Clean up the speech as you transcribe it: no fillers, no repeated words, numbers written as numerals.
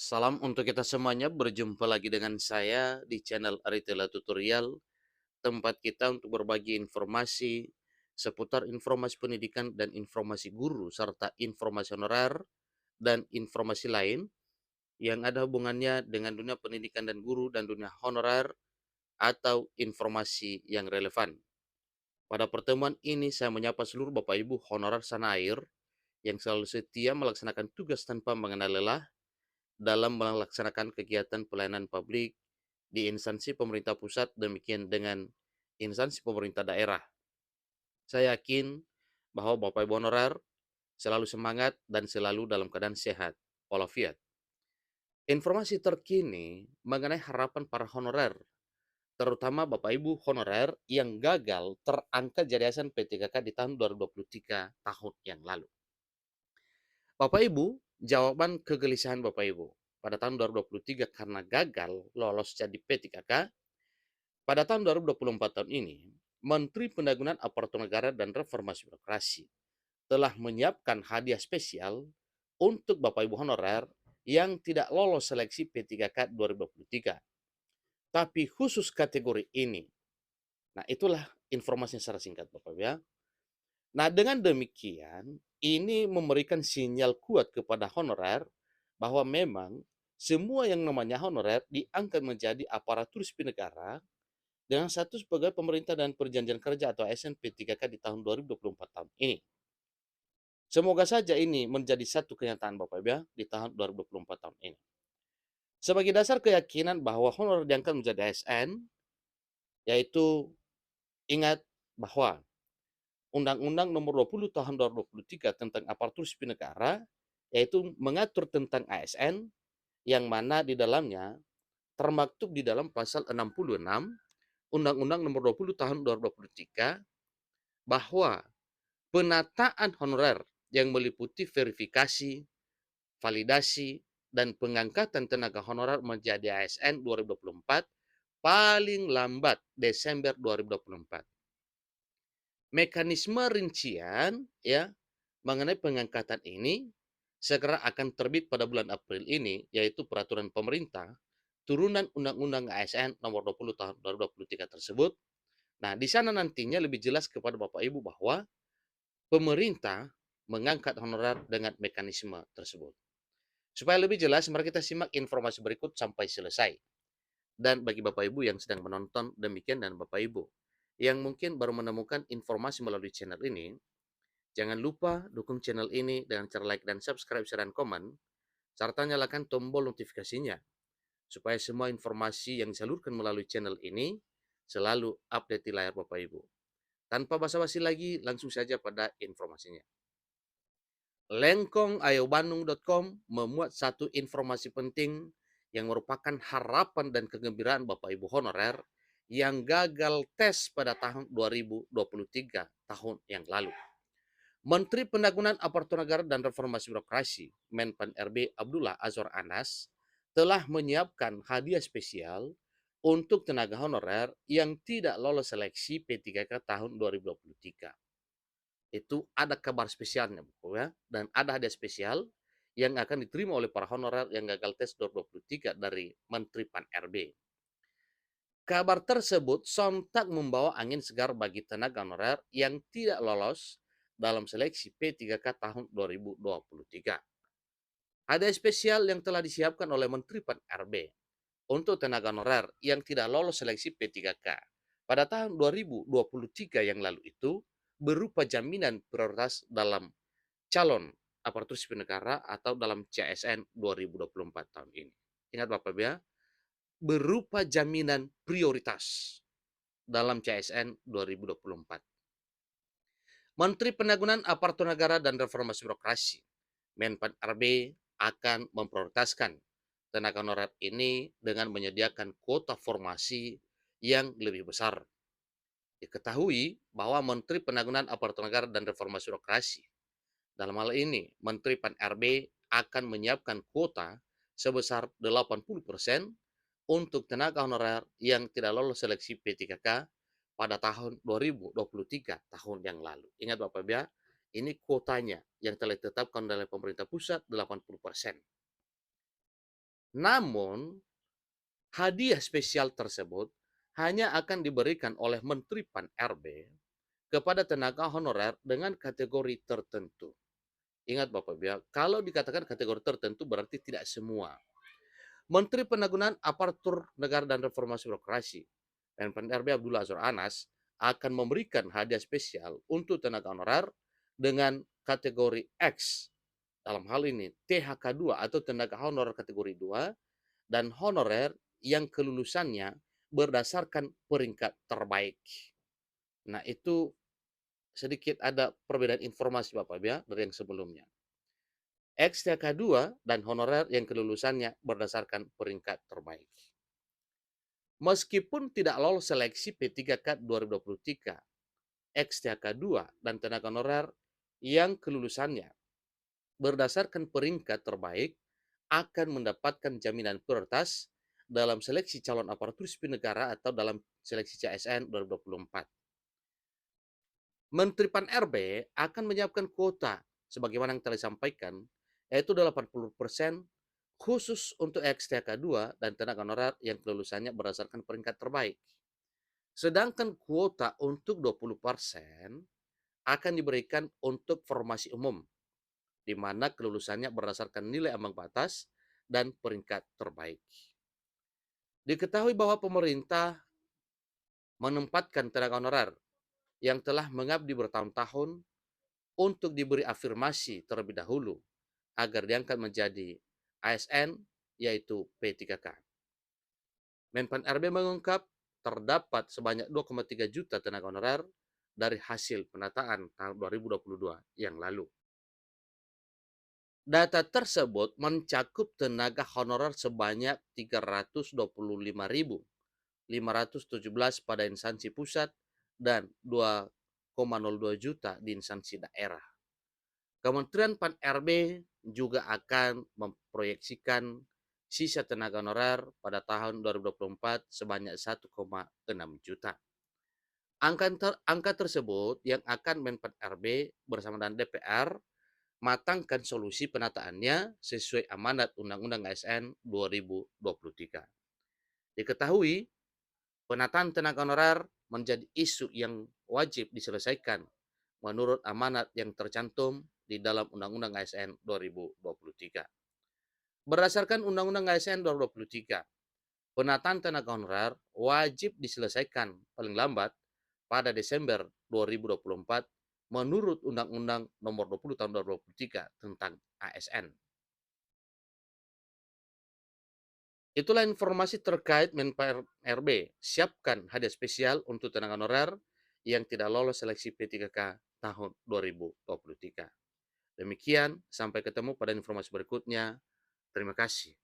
Salam untuk kita semuanya, berjumpa lagi dengan saya di channel Aritela Tutorial, tempat kita untuk berbagi informasi seputar informasi pendidikan dan informasi guru, serta informasi honorer dan informasi lain yang ada hubungannya dengan dunia pendidikan dan guru dan dunia honorer atau informasi yang relevan. Pada pertemuan ini saya menyapa seluruh Bapak Ibu honorer tanah air yang selalu setia melaksanakan tugas tanpa mengenal lelah dalam melaksanakan kegiatan pelayanan publik di instansi pemerintah pusat, demikian dengan instansi pemerintah daerah. Saya yakin bahwa Bapak Ibu honorer selalu semangat dan selalu dalam keadaan sehat walafiat. Informasi terkini mengenai harapan para honorer, terutama Bapak Ibu honorer yang gagal terangkat jadiasan P3K di tahun 2023 tahun yang lalu. Bapak Ibu, jawaban kegelisahan Bapak Ibu pada tahun 2023 karena gagal lolos jadi P3K, pada tahun 2024 tahun ini, Menteri Pendagunan Aparatur Negara dan Reformasi Birokrasi telah menyiapkan hadiah spesial untuk Bapak Ibu honorer yang tidak lolos seleksi P3K 2023. Tapi khusus kategori ini. Nah, itulah informasinya secara singkat Bapak Ibu ya. Nah, dengan demikian, ini memberikan sinyal kuat kepada honorer bahwa memang semua yang namanya honorer diangkat menjadi aparatur sipil negara dengan status pegawai pemerintah dan perjanjian kerja atau ASN P3K di tahun 2024 tahun ini. Semoga saja ini menjadi satu kenyataan Bapak Ibu ya di tahun 2024 tahun ini. Sebagai dasar keyakinan bahwa honorer diangkat menjadi ASN, yaitu ingat bahwa Undang-Undang Nomor 20 Tahun 2023 tentang Aparatur Sipil Negara yaitu mengatur tentang ASN yang mana di dalamnya termaktub di dalam pasal 66 Undang-Undang Nomor 20 Tahun 2023 bahwa penataan honorer yang meliputi verifikasi, validasi, dan pengangkatan tenaga honorer menjadi ASN 2024 paling lambat Desember 2024. Mekanisme rincian ya mengenai pengangkatan ini segera akan terbit pada bulan April ini, yaitu peraturan pemerintah turunan Undang-Undang ASN nomor 20 tahun 2023 tersebut. Nah, di sana nantinya lebih jelas kepada Bapak Ibu bahwa pemerintah mengangkat honorer dengan mekanisme tersebut. Supaya lebih jelas, mari kita simak informasi berikut sampai selesai. Dan bagi Bapak Ibu yang sedang menonton, demikian dan Bapak Ibu yang mungkin baru menemukan informasi melalui channel ini, jangan lupa dukung channel ini dengan cara like dan subscribe, share, dan komen, serta nyalakan tombol notifikasinya, supaya semua informasi yang disalurkan melalui channel ini selalu update di layar Bapak Ibu. Tanpa basa-basi lagi, langsung saja pada informasinya. Lengkongayobandung.com memuat satu informasi penting yang merupakan harapan dan kegembiraan Bapak Ibu honorer yang gagal tes pada tahun 2023 tahun yang lalu. Menteri Pendagunan Aparatur Negara dan Reformasi Birokrasi, Menpan RB Abdullah Azwar Anas, telah menyiapkan hadiah spesial untuk tenaga honorer yang tidak lolos seleksi P3K tahun 2023. Itu ada kabar spesialnya, Bu, ya, dan ada hadiah spesial yang akan diterima oleh para honorer yang gagal tes 2023 dari Menteri Pan RB. Kabar tersebut sontak membawa angin segar bagi tenaga honorer yang tidak lolos dalam seleksi P3K tahun 2023. Ada spesial yang telah disiapkan oleh Menteri Pan RB untuk tenaga honorer yang tidak lolos seleksi P3K pada tahun 2023 yang lalu itu berupa jaminan prioritas dalam calon aparatur sipil negara atau dalam CSN 2024 tahun ini. Ingat Bapak ya, berupa jaminan prioritas dalam CSN 2024. Menteri Pendagunan Aparatur Negara dan Reformasi Birokrasi, Menpan RB, akan memprioritaskan tenaga honorer ini dengan menyediakan kuota formasi yang lebih besar. Diketahui bahwa Menteri Pendagunan Aparatur Negara dan Reformasi Birokrasi, dalam hal ini Menteri Pan RB, akan menyiapkan kuota sebesar 80% untuk tenaga honorer yang tidak lolos seleksi P3K pada tahun 2023 tahun yang lalu. Ingat Bapak ya, ini kuotanya yang telah ditetapkan oleh pemerintah pusat 80%. Namun, hadiah spesial tersebut hanya akan diberikan oleh Menteri Pan-RB kepada tenaga honorer dengan kategori tertentu. Ingat Bapak Ibu ya, kalau dikatakan kategori tertentu berarti tidak semua. Menteri Penanggulangan Aparatur Negara dan Reformasi Birokrasi (PNRB) Abdullah Azwar Anas akan memberikan hadiah spesial untuk tenaga honorer dengan kategori X. Dalam hal ini THK2 atau tenaga honorer kategori 2 dan honorer yang kelulusannya berdasarkan peringkat terbaik. Nah, itu sedikit ada perbedaan informasi Bapak ya dari yang sebelumnya. XTK2 dan honorer yang kelulusannya berdasarkan peringkat terbaik. Meskipun tidak lolos seleksi P3K 2023, XTK2 dan tenaga honorer yang kelulusannya berdasarkan peringkat terbaik akan mendapatkan jaminan prioritas dalam seleksi calon aparatur sipil negara atau dalam seleksi CSN 2024. Menteri Pan-RB akan menyiapkan kuota sebagaimana yang telah disampaikan, yaitu 80% khusus untuk XTK2 dan tenaga honorer yang kelulusannya berdasarkan peringkat terbaik. Sedangkan kuota untuk 20% akan diberikan untuk formasi umum, di mana kelulusannya berdasarkan nilai ambang batas dan peringkat terbaik. Diketahui bahwa pemerintah menempatkan tenaga honorer yang telah mengabdi bertahun-tahun untuk diberi afirmasi terlebih dahulu agar diangkat menjadi ASN, yaitu P3K. Menpan RB mengungkap terdapat sebanyak 2,3 juta tenaga honorer dari hasil penataan tahun 2022 yang lalu. Data tersebut mencakup tenaga honorer sebanyak 325.517 pada instansi pusat dan 2,02 juta di instansi daerah. Kementerian Pan-RB juga akan memproyeksikan sisa tenaga honorer pada tahun 2024 sebanyak 1,6 juta. Angka tersebut yang akan Menpan RB bersama dengan DPR matangkan solusi penataannya sesuai amanat Undang-Undang ASN 2023. Diketahui, penataan tenaga honorer menjadi isu yang wajib diselesaikan menurut amanat yang tercantum di dalam Undang-Undang ASN 2023. Berdasarkan Undang-Undang ASN 2023, penataan tenaga honorer wajib diselesaikan paling lambat pada Desember 2024 menurut Undang-Undang Nomor 20 Tahun 2023 tentang ASN. Itulah informasi terkait Menpan RB. Siapkan hadiah spesial untuk tenaga honorer yang tidak lolos seleksi P3K tahun 2023. Demikian, sampai ketemu pada informasi berikutnya. Terima kasih.